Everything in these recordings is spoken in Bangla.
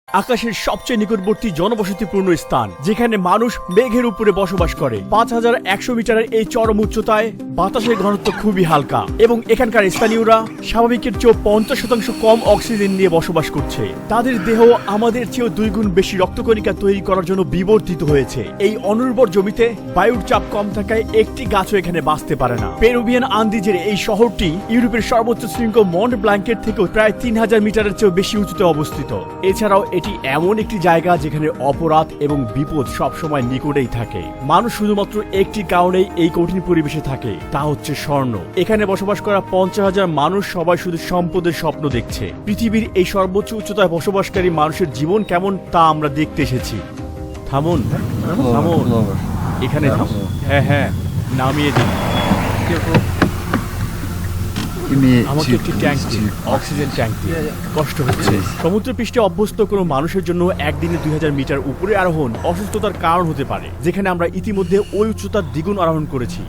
আকাশের সবচেয়ে নিকটবর্তী জনবসতিপূর্ণ স্থান, যেখানে মানুষ মেঘের উপরে বসবাস করে। 5100 মিটারের এই চরম উচ্চতায় বাতাসের ঘনত্ব খুবই হালকা এবং এখানকার স্থানীয়রা স্বাভাবিকের চেয়েও 50% কম অক্সিজেন নিয়ে বসবাস করছে। তাদের দেহ আমাদের চেয়েও 2 গুণ বেশি রক্তকণিকা তৈরি করার জন্য বিবর্তিত হয়েছে। এই অনুর্বর জমিতে বায়ুর চাপ কম থাকায় একটি গাছও এখানে বাঁচতে পারে না। পেরুভিয়ান আন্দিজের এই শহরটি ইউরোপের সর্বোচ্চ শৃঙ্গ মন্ট ব্ল্যাঙ্কের থেকেও প্রায় 3000 মিটারের চেয়েও বেশি উঁচুতে অবস্থিত। এছাড়াও এটি এমন একটি জায়গা যেখানে অপরাধ এবং বিপদ সবসময় নিকটেই থাকে। মানুষ শুধুমাত্র একটি কারণেই এই কঠিন পরিবেশে থাকে, তা হচ্ছে স্বর্ণ। এখানে বসবাস করা 50,000 মানুষ সবাই শুধু সম্পদের স্বপ্ন দেখছে। পৃথিবীর এই সর্বোচ্চ উচ্চতায় বসবাসকারী মানুষের জীবন কেমন তা আমরা দেখতে এসেছি। থামুন থামুন, এখানে থামুন। হ্যাঁ, নামিয়ে দিন। আমাকে একটি ট্যাঙ্ক দিন, অক্সিজেন ট্যাঙ্ক দিন। কষ্ট হচ্ছে। সমুদ্রপৃষ্ঠে অভ্যস্ত কোনো মানুষের জন্য একদিনে 2000 মিটার উপরে আরোহণ অসুস্থতার কারণ হতে পারে, যেখানে আমরা ইতিমধ্যে ওই উচ্চতার দ্বিগুণ আরোহণ করেছি।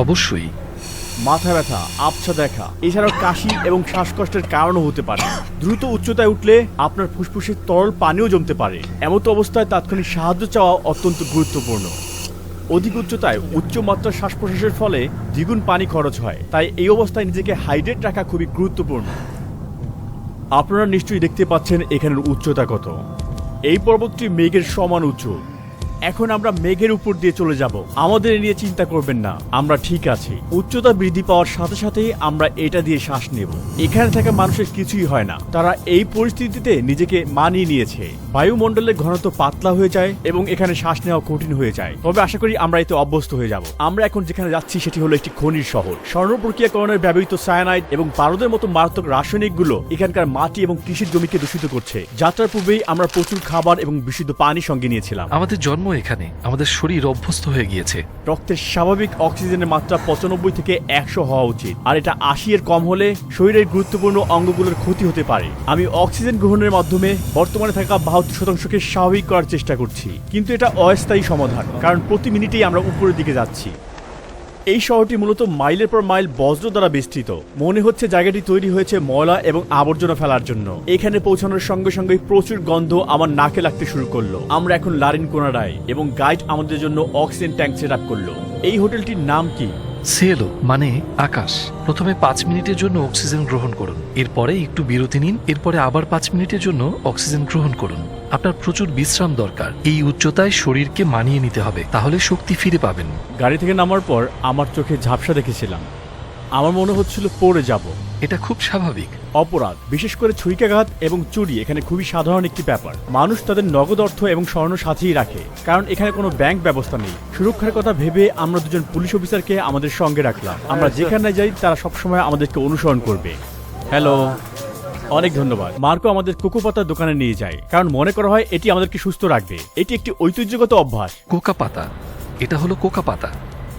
অবশ্যই। মাথা ব্যথা, আবছা দেখা, এছাড়াও কাশি এবং শ্বাসকষ্টের কারণও হতে পারে। দ্রুত উচ্চতায় উঠলে আপনার ফুসফুসে তরল পানিও জমতে পারে। এমতো অবস্থায় তাৎক্ষণিক সাহায্য চাওয়া অত্যন্ত গুরুত্বপূর্ণ। অধিক উচ্চতায় উচ্চমাত্রার শ্বাস প্রশ্বাসের ফলে দ্বিগুণ পানি খরচ হয়, তাই এই অবস্থায় নিজেকে হাইড্রেট রাখা খুবই গুরুত্বপূর্ণ। আপনারা নিশ্চয়ই দেখতে পাচ্ছেন এখানের উচ্চতা কত। এই পর্বতটি মেঘের সমান উঁচু। এখন আমরা মেঘের উপর দিয়ে চলে যাব। আমাদের এ নিয়ে চিন্তা করবেন না, আমরা ঠিক আছি। উচ্চতা বৃদ্ধি পাওয়ার সাথে সাথেই আমরা এটা দিয়ে শ্বাস নেব। এখানে থাকা মানুষের কিছুই হয় না, তারা এই পরিস্থিতিতে নিজেকে মানিয়ে নিয়েছে। বায়ুমণ্ডলের ঘনত্ব পাতলা হয়ে যায় এবং এখানে শ্বাস নেওয়া কঠিন হয়ে যায়, তবে আশা করি আমরা এতে অভ্যস্ত হয়ে যাব। আমরা এখন যেখানে যাচ্ছি সেটি হলো একটি খনির শহর। স্বর্ণ প্রক্রিয়াকরণের ব্যবহৃত সায়ানাইড এবং পারদের মতো মারাত্মক রাসায়নিকগুলো এখানকার মাটি এবং কৃষির জমিকে দূষিত করছে। যাত্রার পূর্বেই আমরা প্রচুর খাবার এবং বিশুদ্ধ পানি সঙ্গে নিয়েছিলাম। আমাদের জন্ম এখানে, আমাদের শরীর অভ্যস্ত হয়ে গিয়েছে। রক্তের স্বাভাবিক অক্সিজেনের মাত্রা 95 থেকে 100 হওয়া উচিত, আর এটা 80 এর কম হলে শরীরের গুরুত্বপূর্ণ অঙ্গগুলোর ক্ষতি হতে পারে। আমি অক্সিজেন গ্রহণের মাধ্যমে বর্তমানে থাকা 72%কে স্বাভাবিক করার চেষ্টা করছি, কিন্তু এটা অস্থায়ী সমাধান, কারণ প্রতি মিনিটেই আমরা উপরের দিকে যাচ্ছি। এই শহরটি মূলত মাইলের পর মাইল বজ্র দ্বারা বেষ্টিত। মনে হচ্ছে জায়গাটি তৈরি হয়েছে ময়লা এবং আবর্জনা ফেলার জন্য। এখানে পৌঁছানোর সঙ্গে সঙ্গে প্রচুর গন্ধ আমার নাকে লাগতে শুরু করলো। আমরা এখন লারিনকোনারায় এবং গাইড আমাদের জন্য অক্সিজেন ট্যাঙ্ক সেট আপ করলো। এই হোটেলটির নাম কি? সিয়েলো মানে আকাশ। প্রথমে 5 মিনিটের জন্য অক্সিজেন গ্রহণ করুন, এরপরে একটু বিরতি নিন, এরপরে আবার 5 মিনিটের জন্য অক্সিজেন গ্রহণ করুন। আপনার প্রচুর বিশ্রাম দরকার। এই উচ্চতায় শরীরকে মানিয়ে নিতে হবে, তাহলে শক্তি ফিরে পাবেন। গাড়ি থেকে নামার পর আমার চোখে ঝাপসা দেখেছিলাম। আমার মনে হচ্ছিল পড়ে যাব। এটা খুব স্বাভাবিক। অপরাধ, বিশেষ করে ছুরিকাঘাত এবং চুরি এখানে খুবই সাধারণ একটি ব্যাপার। মানুষ তাদের নগদ অর্থ এবং স্বর্ণ সাথেই রাখে, কারণ এখানে কোনো ব্যাংক ব্যবস্থা নেই। সুরক্ষার কথা ভেবে আমরা দুজন পুলিশ অফিসারকে আমাদের সঙ্গে রাখলাম। আমরা যেখানে যাই তারা সবসময় আমাদেরকে অনুসরণ করবে। হ্যালো, অনেক ধন্যবাদ। মার্কো আমাদের কোকো পাতার দোকানে নিয়ে যায়, কারণ মনে করা হয় এটি আমাদেরকে সুস্থ রাখবে। এটি একটি ঐতিহ্যগত অভ্যাস। কোকা পাতা, এটা হলো কোকা পাতা।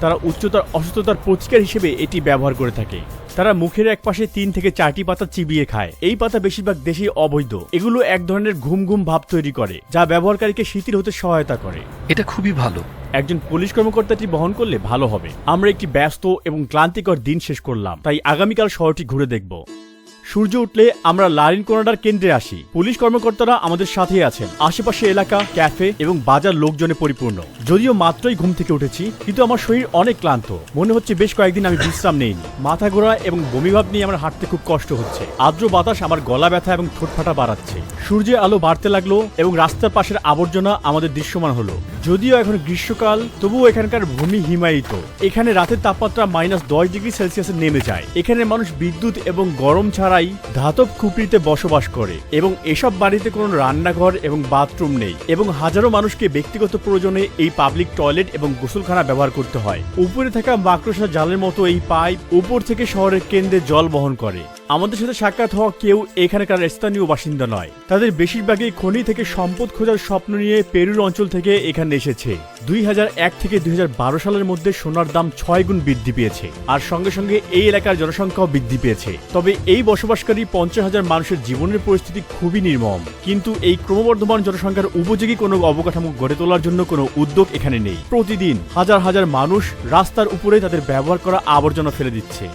তারা উচ্চতার অসুস্থতার প্রতিকার হিসেবে এটি ব্যবহার করে থাকে। তারা মুখের এক পাশে 3 থেকে 4টি পাতা চিবিয়ে খায়। এই পাতা বেশিরভাগ দেশেই অবৈধ। এগুলো এক ধরনের ঘুম ঘুম ভাব তৈরি করে, যা ব্যবহারকারীকে শিথিল হতে সহায়তা করে। এটা খুবই ভালো। একজন পুলিশ কর্মকর্তাটি বহন করলে ভালো হবে। আমরা একটি ব্যস্ত এবং ক্লান্তিকর দিন শেষ করলাম, তাই আগামীকাল শহরটি ঘুরে দেখব। সূর্য উঠলে আমরা লারিনকোনাডার কেন্দ্রে আসি। পুলিশ কর্মকর্তারা আমাদের সাথে আছেন। আশেপাশে এলাকা, ক্যাফে এবং বাজার লোকজনে পরিপূর্ণ। যদিও মাত্রই ঘুম থেকে উঠেছি, কিন্তু আমার শরীর অনেক ক্লান্ত। মনে হচ্ছে বেশ কয়েকদিন আমি বিশ্রাম নেইনি। মাথা ঘোরা এবং বমিভাব নিয়ে আমার হাঁটতে খুব কষ্ট হচ্ছে। আর্দ্র বাতাস আমার গলা ব্যথা এবং ঠোঁট ফাটা বাড়াচ্ছে। সূর্যের আলো বাড়তে লাগলো এবং রাস্তার পাশের আবর্জনা আমাদের দৃশ্যমান হলো। যদিও এখন গ্রীষ্মকাল, তবুও এখানকার ভূমি হিমায়িত। এখানে রাতের তাপমাত্রা -10 ডিগ্রি সেলসিয়াসে নেমে যায়। এখানে মানুষ বিদ্যুৎ এবং গরম ছাড়াই ধাতব খুপড়িতে বসবাস করে এবং এসব বাড়িতে কোনো রান্নাঘর এবং বাথরুম নেই, এবং হাজারো মানুষকে ব্যক্তিগত প্রয়োজনে এই পাবলিক টয়লেট এবং গোসলখানা ব্যবহার করতে হয়। উপরে থাকা মাকড়সা জালের মতো এই পাইপ উপর থেকে শহরের কেন্দ্রে জল বহন করে। আমাদের সাথে সাক্ষাৎ হওয়া কেউ এখানকার স্থানীয় বাসিন্দা নয়। তাদের বেশিরভাগই খনি থেকে সম্পদ খোঁজার স্বপ্ন নিয়ে পেরুর অঞ্চল থেকে এখানে এসেছে। 2001 থেকে 2012 সালের মধ্যে সোনার দাম 6 গুণ বৃদ্ধি পেয়েছে, আর সঙ্গে সঙ্গে এই এলাকার জনসংখ্যাও বৃদ্ধি পেয়েছে। তবে এই বসবাসকারী 50,000 মানুষের জীবনের পরিস্থিতি খুবই নির্মম। কিন্তু এই ক্রমবর্ধমান জনসংখ্যার উপযোগী কোনো অবকাঠামো গড়ে তোলার জন্য কোনো উদ্যোগ এখানে নেই। প্রতিদিন হাজার হাজার মানুষ রাস্তার উপরে তাদের ব্যবহার করা আবর্জনা ফেলে দিচ্ছে।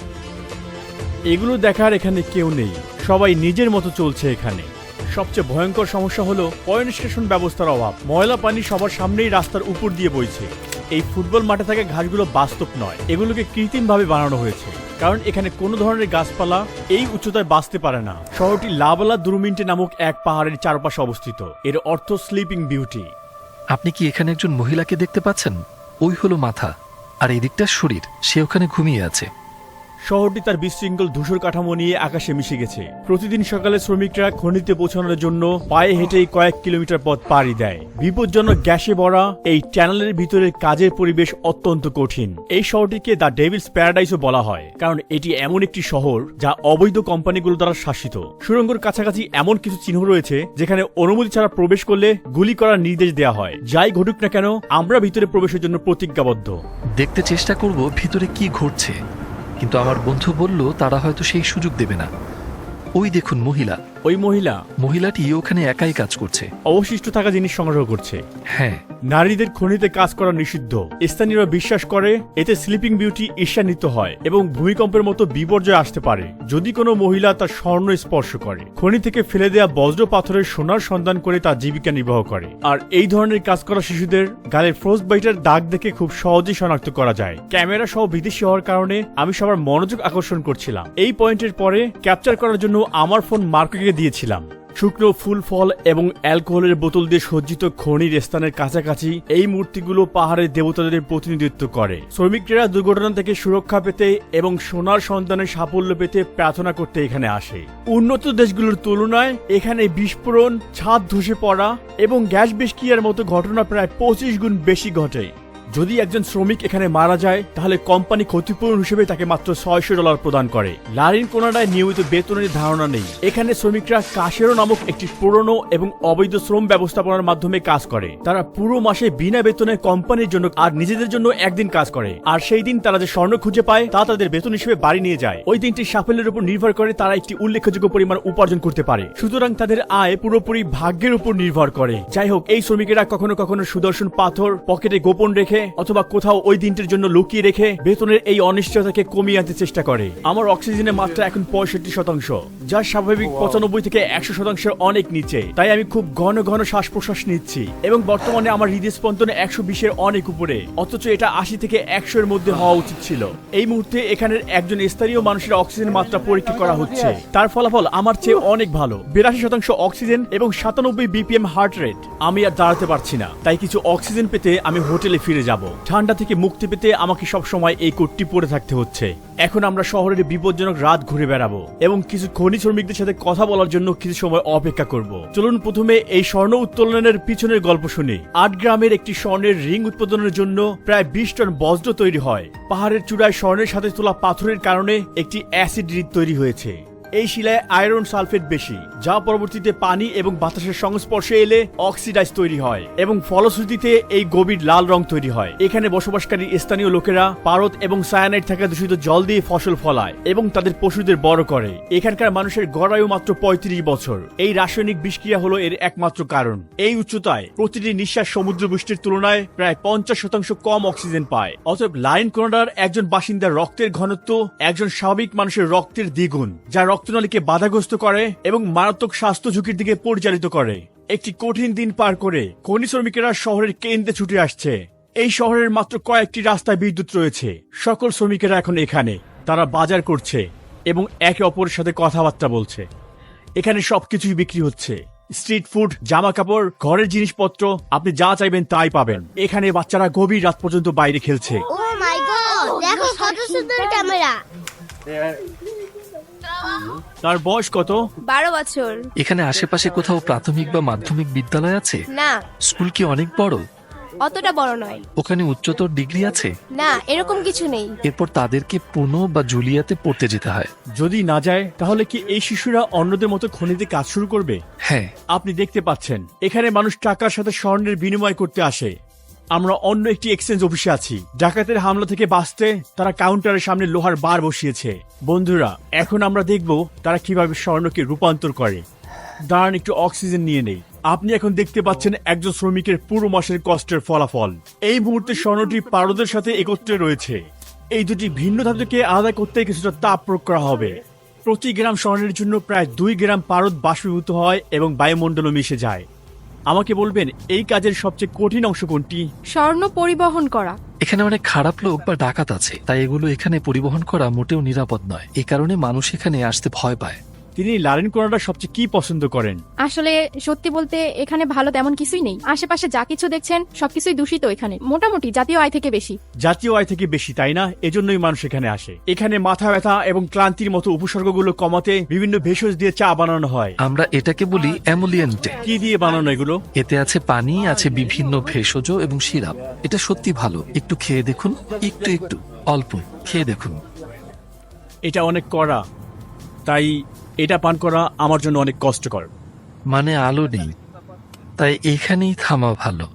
এগুলো দেখার এখানে কেউ নেই। সবাই নিজের মতো চলছে এখানে। সবচেয়ে ভয়ঙ্কর সমস্যা হলো পয়নিষ্কাশন ব্যবস্থার অভাব। ময়লা পানি সবার সামনেই রাস্তার উপর দিয়ে বইছে। এই ফুটবল মাঠে থাকা ঘাসগুলো বাস্তব নয়, এগুলোকে কৃত্রিমভাবে বানানো হয়েছে, কারণ এখানে কোনো ধরনের গাছপালা এই উচ্চতায় বাঁচতে পারে না। শহরটি লাবালা দুরুমিন্টে নামক এক পাহাড়ের চারপাশে অবস্থিত। এর অর্থ স্লিপিং বিউটি। আপনি কি এখানে একজন মহিলাকে দেখতে পাচ্ছেন? ওই হলো মাথা, আর এদিকটা শরীর। সে ওখানে ঘুমিয়ে আছে। শহরটি তার বিশৃঙ্খল ধূসর কাঠামো নিয়ে আকাশে মিশে গেছে। প্রতিদিন সকালে শ্রমিকরা খনিতে পৌঁছানোর জন্য পায়ে হেঁটেই কয়েক কিলোমিটার পথ পাড়ি দেয়। বিপজ্জনক গ্যাসে ভরা এই টানেলের ভিতরে কাজের পরিবেশ অত্যন্ত কঠিন। এই শহরটিকে দ্য ডেভিলস প্যারাডাইসও বলা হয়, কারণ এটি এমন একটি শহর যা অবৈধ কোম্পানিগুলো দ্বারা শাসিত। সুড়ঙ্গের কাছাকাছি এমন কিছু চিহ্ন রয়েছে যেখানে অনুমতি ছাড়া প্রবেশ করলে গুলি করার নির্দেশ দেওয়া হয়। যাই ঘটুক না কেন, আমরা ভিতরে প্রবেশের জন্য প্রতিজ্ঞাবদ্ধ। দেখতে চেষ্টা করব ভিতরে কি ঘটছে, কিন্তু আমার বন্ধু বলল তারা হয়তো সেই সুযোগ দেবে না। ওই দেখুন মহিলা। ওই মহিলাটি ওখানে একাই কাজ করছে, অবশিষ্ট থাকা জিনিস সংগ্রহ করছে। হ্যাঁ, নারীদের খনিতে কাজ করা নিষিদ্ধ। স্থানীয়রা বিশ্বাস করে এতে স্লিপিং বিউটি ঈর্ষান্বিত হয় এবং ভূমিকম্পের মতো বিপর্যয় আসতে পারে যদি কোনো মহিলা তার স্বর্ণ স্পর্শ করে। খনি থেকে ফেলে দেয়া বজ্র পাথরের সোনার সন্ধান করে তার জীবিকা নির্বাহ করে। আর এই ধরনের কাজ করা শিশুদের গালে ফ্রস্ট বাইটের দাগ দেখে খুব সহজেই শনাক্ত করা যায়। ক্যামেরা সহ বিদেশি হওয়ার কারণে আমি সবার মনোযোগ আকর্ষণ করছিলাম। এই পয়েন্টের পরে ক্যাপচার করার জন্য আমার ফোন মার্কোকে দিয়েছিলাম। শুকনো ফুল ফল এবং অ্যালকোহলের বোতল দিয়ে সজ্জিত খনির স্থানের কাছাকাছি এই মূর্তিগুলো পাহাড়ের দেবতাদের প্রতিনিধিত্ব করে। শ্রমিকরা দুর্ঘটনা থেকে সুরক্ষা পেতে এবং সোনার সন্তানের সাফল্য পেতে প্রার্থনা করতে এখানে আসে। উন্নত দেশগুলোর তুলনায় এখানে বিস্ফোরণ, ছাদ ধসে পড়া এবং গ্যাস বিস্কিয়ার মতো ঘটনা প্রায় 25 গুণ বেশি ঘটে। যদি একজন শ্রমিক এখানে মারা যায় তাহলে কোম্পানি ক্ষতিপূরণ হিসেবে তাকে মাত্র $600 প্রদান করে। লারিন কোনাডায় নিয়মিত বেতনের ধারণা নেই। এখানে শ্রমিকরা কাশেরো নামক একটি পুরনো এবং অবৈধ শ্রম ব্যবস্থাপনার মাধ্যমে কাজ করে। তারা পুরো মাসে বিনা বেতনে কোম্পানির জন্য আর নিজেদের জন্য একদিন কাজ করে, আর সেই দিন তারা যে স্বর্ণ খুঁজে পায় তা তাদের বেতন হিসেবে বাড়ি নিয়ে যায়। ওই দিনটি সাফল্যের উপর নির্ভর করে তারা একটি উল্লেখযোগ্য পরিমাণ উপার্জন করতে পারে, সুতরাং তাদের আয় পুরোপুরি ভাগ্যের উপর নির্ভর করে। যাই হোক, এই শ্রমিকেরা কখনো কখনো সুদর্শন পাথর পকেটে গোপন রেখে অথবা কোথাও ওই দিনটির জন্য লুকিয়ে রেখে বেতনের এই অনিশ্চয়তাকে কমিয়ে আনতে চেষ্টা করে। আমার অক্সিজেনের মাত্রা এখন 65%, যা স্বাভাবিক 95 থেকে 100% অনেক নিচে। তাই আমি খুব ঘন ঘন শ্বাস প্রশ্বাস নিচ্ছি এবং বর্তমানে আমার হৃদস্পন্দন 120-এর অনেক উপরে, অথচ এটা 80 থেকে 100 এর মধ্যে হওয়া উচিত ছিল। এই মুহূর্তে এখানের একজন স্থানীয় মানুষের অক্সিজেন মাত্রা পরীক্ষা করা হচ্ছে। তার ফলাফল আমার চেয়ে অনেক ভালো, 82% অক্সিজেন এবং 97 BPM হার্ট রেট। আমি আর দাঁড়াতে পারছি না, তাই কিছু অক্সিজেন পেতে আমি হোটেলে ফিরে যাব। ঠান্ডা থেকে মুক্তি পেতে আমাকে সবসময় এই কোটটি পরে থাকতে হচ্ছে। এখন আমরা শহরের বিপজ্জনক রাত ঘুরে বেড়াবো এবং কিছু খনি শ্রমিকদের সাথে কথা বলার জন্য কিছু সময় অপেক্ষা করব। চলুন প্রথমে এই স্বর্ণ উত্তোলনের পিছনের গল্প শুনি। 8 গ্রামের একটি স্বর্ণের রিং উৎপাদনের জন্য প্রায় 20 টন বজ্র তৈরি হয়। পাহাড়ের চূড়ায় স্বর্ণের সাথে তোলা পাথরের কারণে একটি অ্যাসিড হ্রদ তৈরি হয়েছে। এই শিলায় আয়রন সালফেট বেশি, যা পরবর্তীতে পানি এবং বাতাসের সংস্পর্শে এলে অক্সিডাইজ তৈরি হয় এবং ফলশ্রুতিতে এই গভীর লাল রং তৈরি হয়। এখানে বসবাসকারী স্থানীয় লোকেরা পারদ এবং সায়ানাইড থাকা দূষিত জল দিয়ে ফসল ফলায় এবং তাদের পশুদের বড় করে। এখানকার মানুষের গড় আয়ু মাত্র 35 বছর। এই রাসায়নিক বিষক্রিয়া হলো এর একমাত্র কারণ। এই উচ্চতায় প্রতিটি নিঃশ্বাস সমুদ্র বৃষ্টির তুলনায় প্রায় 50% কম অক্সিজেন পায়। অতএব লারিন কোনাডার একজন বাসিন্দার রক্তের ঘনত্ব একজন স্বাভাবিক মানুষের রক্তের দ্বিগুণ, যা রক্তনালীকে বাধাগ্রস্ত করে এবং মারাত্মক স্বাস্থ্য ঝুঁকির দিকে পরিচালিত করে। একটি কঠিন দিন পার করে খনি শ্রমিকেরা শহরের কেন্দ্রে ছুটে আসছে। এই শহরের মাত্র কয়েকটি রাস্তায় বিদ্যুৎ রয়েছে। সকল শ্রমিকেরা এখন এখানে। তারা বাজার করছে এবং একে অপরের সাথে কথাবার্তা বলছে। এখানে সবকিছুই বিক্রি হচ্ছে, স্ট্রিট ফুড, জামা কাপড়, ঘরের জিনিসপত্র, আপনি যা চাইবেন তাই পাবেন। এখানে বাচ্চারা গভীর রাত পর্যন্ত বাইরে খেলছে। ও মাই গড, দেখো কত সুন্দর ক্যামেরা। তার বয়স কত? 12 বছর। এখানে আশেপাশে কোথাও প্রাথমিক বা মাধ্যমিক বিদ্যালয় আছে? না। স্কুল কি অনেক বড়? অতটা বড় নয়। ওখানে উচ্চতর ডিগ্রি আছে? না, এরকম কিছু নেই। এরপর তাদেরকে পুনো বা জুলিয়াতে পড়তে যেতে হয়। যদি না যায় তাহলে কি এই শিশুরা অন্যদের মতো খনিতে কাজ শুরু করবে? হ্যাঁ, আপনি দেখতে পাচ্ছেন এখানে মানুষ টাকার সাথে স্বর্ণের বিনিময় করতে আসে। আমরা অন্য একটি এক্সচেঞ্জ অফিসে আছি। ডাকাতের হামলা থেকে বাঁচতে তারা কাউন্টারের সামনে লোহার বার বসিয়েছে। বন্ধুরা, এখন আমরা দেখব তারা কিভাবে স্বর্ণকে রূপান্তর করে। দাঁড়ান, একটু অক্সিজেন নিয়ে নেই। আপনি এখন দেখতে পাচ্ছেন একজন শ্রমিকের পুরো মাসের কষ্টের ফলাফল। এই মুহূর্তে স্বর্ণটি পারদের সাথে একত্রে রয়েছে। এই দুটি ভিন্ন ধাতুকে আলাদা করতে কিছুটা তাপ প্রয়োগ করা হবে। প্রতি গ্রাম স্বর্ণের জন্য প্রায় 2 গ্রাম পারদ বাষ্পীভূত হয় এবং বায়ুমণ্ডলে মিশে যায়। আমাকে বলবেন এই কাজের সবচেয়ে কঠিন অংশ কোনটি? স্বর্ণ পরিবহন করা। এখানে অনেক খারাপ লোক বা ডাকাত আছে, তাই এগুলো এখানে পরিবহন করা মোটেও নিরাপদ নয়। এই কারণে মানুষ এখানে আসতে ভয় পায়। তিনি লারেন কোনাডা সবচেয়ে কি পছন্দ করেন? আসলে সত্যি বলতে এখানে ভালো তেমন কিছুই নেই। আশেপাশে যা কিছু দেখছেন সবকিছুই দূষিত। এখানে মোটামুটি জাতীয় আয় থেকে বেশি। জাতীয় আয় থেকে বেশি, তাই না? এজন্যই মানুষ এখানে আসে। এখানে মাথা ব্যথা এবং ক্লান্তির মতো উপসর্গগুলো কমাতে বিভিন্ন ভেষজ দিয়ে চা বানানো হয়। আমরা এটাকে বলি অ্যামোলিয়েন্টে। কি দিয়ে বানানো এগুলো? এতে আছে পানি, আছে বিভিন্ন ভেষজ এবং সিরাপ। এটা সত্যি ভালো, একটু খেয়ে দেখুন। একটু একটু অল্প খেয়ে দেখুন। এটা অনেক কড়া, তাই এটা পান করা আমার জন্য অনেক কষ্টকর। মানে আলো নেই, তাই এখানেই থামা ভালো,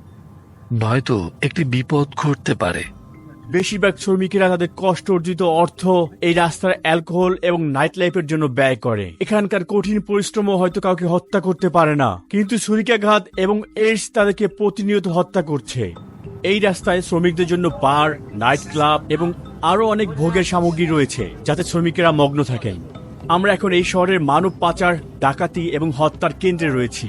নয়তো একটি বিপদ ঘটতে পারে। বেশিরভাগ শ্রমিকেরা তাদের কষ্ট অর্জিত অর্থ এই রাস্তার অ্যালকোহল এবং নাইট লাইফের জন্য ব্যয় করে। এখানকার কঠিন পরিশ্রমও হয়তো কাউকে হত্যা করতে পারে না, কিন্তু ছুরিকাঘাত এবং এইডস তাদেরকে প্রতিনিয়ত হত্যা করছে। এই রাস্তায় শ্রমিকদের জন্য বার, নাইট ক্লাব এবং আরো অনেক ভোগের সামগ্রী রয়েছে যাতে শ্রমিকেরা মগ্ন থাকেন। আমরা এখন এই শহরের মানব পাচার, ডাকাতি এবং হত্যার কেন্দ্রে রয়েছি।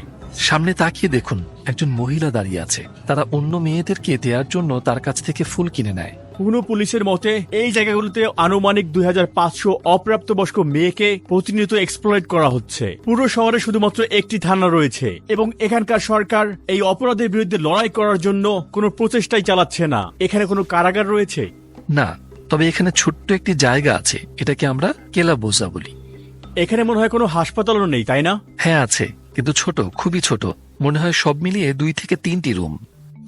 সামনে তাকিয়ে দেখুন, একজন মহিলা দাঁড়িয়ে আছে। তারা অন্য মেয়েদেরকে দেওয়ার জন্য তার কাছ থেকে ফুল কিনে নেয়। পুনো পুলিশের মতে এই জায়গাগুলোতে আনুমানিক 2500 অপ্রাপ্তবয়স্ক মেয়েকে প্রতিনিয়ত এক্সপ্লয়েট করা হচ্ছে। পুরো শহরে শুধুমাত্র একটি থানা রয়েছে এবং এখানকার সরকার এই অপরাধের বিরুদ্ধে লড়াই করার জন্য কোনো প্রচেষ্টাই চালাচ্ছে না। এখানে কোনো কারাগার রয়েছে না, তবে এখানে ছোট্ট একটি জায়গা আছে, এটাকে আমরা কেলাবোজা বলি। এখানে মনে হয় কোনো হাসপাতালও নেই, তাই না? হ্যাঁ আছে, কিন্তু ছোট, খুবই ছোট। মনে হয় সব মিলিয়ে 2 থেকে 3টি রুম।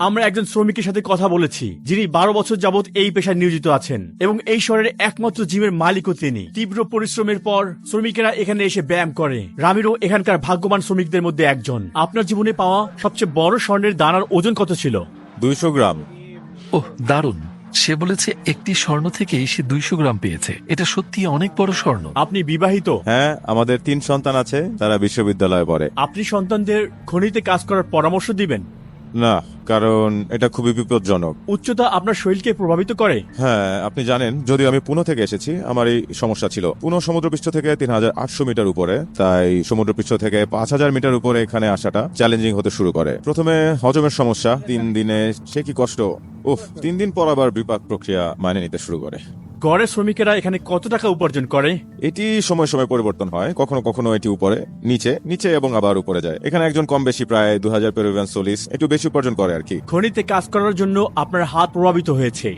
আমরা একজন শ্রমিকের সাথে কথা বলেছি যিনি 12 বছর যাবত এই পেশায় নিয়োজিত আছেন এবং এই শহরের একমাত্র জিমের মালিকও তিনি। তীব্র পরিশ্রমের পর শ্রমিকেরা এখানে এসে ব্যায়াম করে। রামিরো এখানকার ভাগ্যবান শ্রমিকদের মধ্যে একজন। আপনার জীবনে পাওয়া সবচেয়ে বড় স্বর্ণের দানার ওজন কত ছিল? 200 গ্রাম। ওহ, দারুণ। সে বলেছে একটি স্বর্ণ থেকেই সে 200 গ্রাম পেয়েছে। এটা সত্যি অনেক বড় স্বর্ণ। আপনি বিবাহিত? হ্যাঁ, আমাদের 3 সন্তান আছে, তারা বিশ্ববিদ্যালয়ে পড়ে। আপনি সন্তানদের খনিতে কাজ করার পরামর্শ দিবেন? না, কারণ এটা খুবই বিপজ্জনক। উচ্চতা আপনার শরীরকে প্রভাবিত করে? হ্যাঁ, আপনি জানেন, যদিও আমি পুনো থেকে এসেছি, আমার এই সমস্যা ছিল। পুনো সমুদ্রপৃষ্ঠ থেকে 3800 মিটার উপরে, তাই সমুদ্রপৃষ্ঠ থেকে 5000 মিটার উপরে এখানে আসাটা চ্যালেঞ্জিং হতে শুরু করে। প্রথমে হজমের সমস্যা, 3 দিনে সে কি কষ্ট! 3 দিন পর আবার বিপাক প্রক্রিয়া মানে নিতে শুরু করে। গড়ে শ্রমিকেরা এখানে কত টাকা উপার্জন করে? এটি সময় সময় পরিবর্তন হয়, কখনো কখনো এটি উপরে, নিচে, নিচে এবং আবার উপরে যায়। এখানে একজন কম বেশি প্রায় 2000 পেরুভিয়ান সোলিস একটু বেশি উপার্জন করে আর কি। খনিতে কাজ করার জন্য আপনার হাত প্রভাবিত হয়েছে।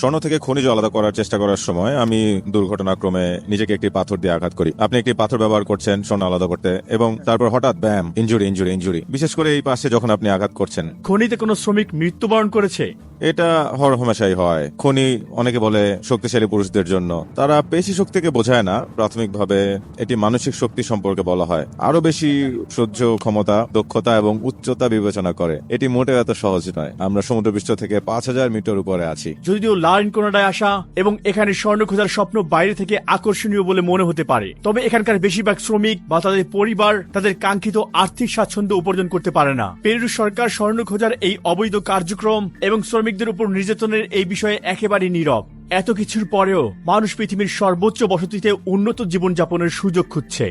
স্বর্ণ থেকে খনিজ আলাদা করার চেষ্টা করার সময় আমি দুর্ঘটনাক্রমে নিজেকে একটি পাথর দিয়ে আঘাত করি। আপনি একটি পাথর ব্যবহার করছেন স্বর্ণ আলাদা করতে এবং তারপর হঠাৎ ব্যাম, ইনজুরি। বিশেষ করে এই পাশে যখন আপনি আঘাত করছেন। খনিতে কোনো শ্রমিক মৃত্যুবরণ করেছে? এটা হরহামেশাই হয়। খনি অনেকে বলে শক্তিশালী পুরুষদের জন্য। তারা পেশি শক্তিকে বোঝায় না, প্রাথমিকভাবে এটি মানসিক শক্তি সম্পর্কে বলা হয়। আরো বেশি সহ্য ক্ষমতা, দক্ষতা এবং উচ্চতা বিবেচনা করে। এটি মোটেও এত সহজ নয়। আমরা সমুদ্রপৃষ্ঠ থেকে 5000 মিটার উপরে আছি। যদিও লারেন কোনাডায় আসা এবং এখানে স্বর্ণ খোঁজার স্বপ্ন বাইরে থেকে আকর্ষণীয় বলে মনে হতে পারে, তবে এখানকার বেশিরভাগ শ্রমিক বা তাদের পরিবার তাদের কাঙ্ক্ষিত আর্থিক স্বাচ্ছন্দ্য উপার্জন করতে পারে না। পেরু সরকার স্বর্ণ খোঁজার এই অবৈধ কার্যক্রম এবং শ্রমিকদের উপর নির্যাতনের এই বিষয়ে একেবারেই নীরব। এত কিছুর পরেও মানুষ পৃথিবীর সর্বোচ্চ বসতিতে উন্নত জীবনযাপনের সুযোগ খুঁজছে।